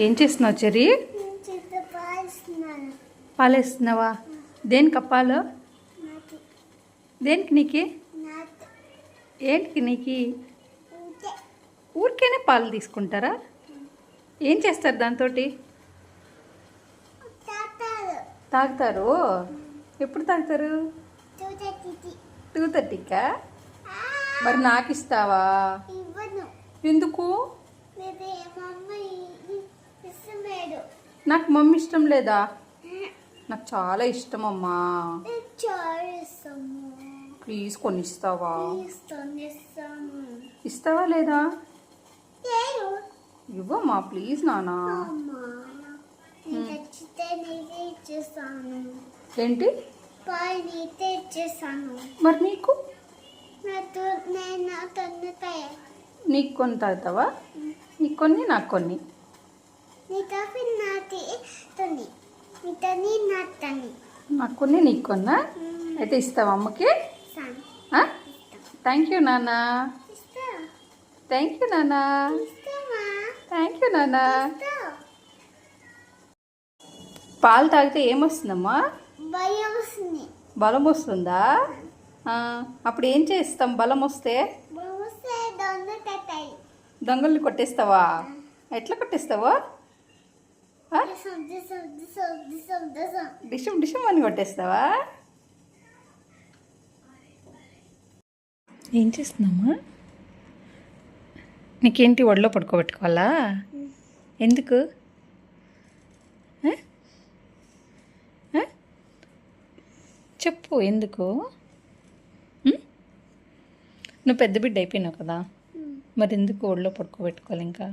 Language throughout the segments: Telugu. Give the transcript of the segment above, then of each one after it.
ఏం చేస్తున్నావు చెర్రీ? పాలేస్తున్నావా? దేనికి పాలు? దేనికి నీకు? ఏంటికి నీకు? ఊరికేనే పాలు తీసుకుంటారా? ఏం చేస్తారు దాంతో? తాగుతారు. ఎప్పుడు తాగుతారు? 2:30కా? మరి నాకు ఇస్తావా? ఎందుకు? నాకు మమ్మీ ఇష్టం లేదా? నాకు చాలా ఇష్టం అమ్మా. ప్లీజ్ కొనిస్తావా? ఇస్తావా లేదా? ఇవ్వమ్మా ప్లీజ్ నానా. ఏంటి? మరి నీకు? నీకు కొని తాగుతావా? నీకు కొన్ని నాకు కొన్ని. నాకు కొన్ని నీకు కొన్నా? అయితే ఇస్తావా అమ్మకి? థ్యాంక్ యూ నాన్న. థ్యాంక్ యూ నాన్న. థ్యాంక్ యూ నాన్న. పాలు తాగితే ఏమొస్తుందమ్మా? బలం వస్తుందా? అప్పుడు ఏం చేస్తాం బలం వస్తే? దొంగల్ని కొట్టేస్తావా? ఎట్లా కొట్టేస్తావా? డిషం డిషం అని కొట్టేస్తావా? ఏం చేస్తున్నామా? నీకేంటి ఒళ్ళో పడుకోబెట్టుకోవాలా? ఎందుకు? చెప్పు ఎందుకు? నువ్వు పెద్ద బిడ్డ అయిపోయినావు కదా, మరి ఎందుకు ఒళ్ళో పడుకోబెట్టుకోవాలి ఇంకా?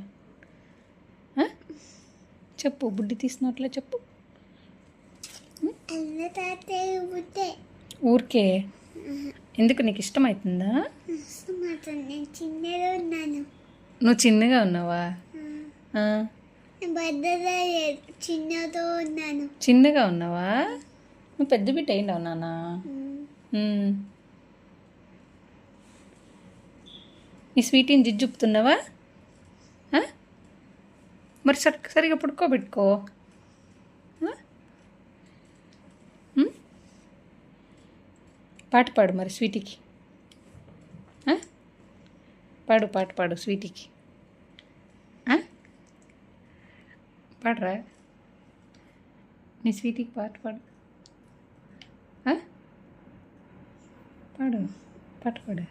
చెప్పు, బుడ్డి తీసినట్లే చెప్పు. ఊరికే ఎందుకు? నీకు ఇష్టమవుతుందా? నువ్వు చిన్నగా ఉన్నావా? చిన్నగా ఉన్నావా? నువ్వు పెద్ద బిడ్డ అయినావు నాన్న. నీ స్వీటీని జిజ్జుపుతున్నావా? మరి సరిగా పడుకోబెట్టుకో. పాట పాడు మరి స్వీటీకి. పాడు పాట పాడు స్వీటీకి. పాడరా నీ స్వీటీకి పాట పాడు. పాడు పాట పాడు.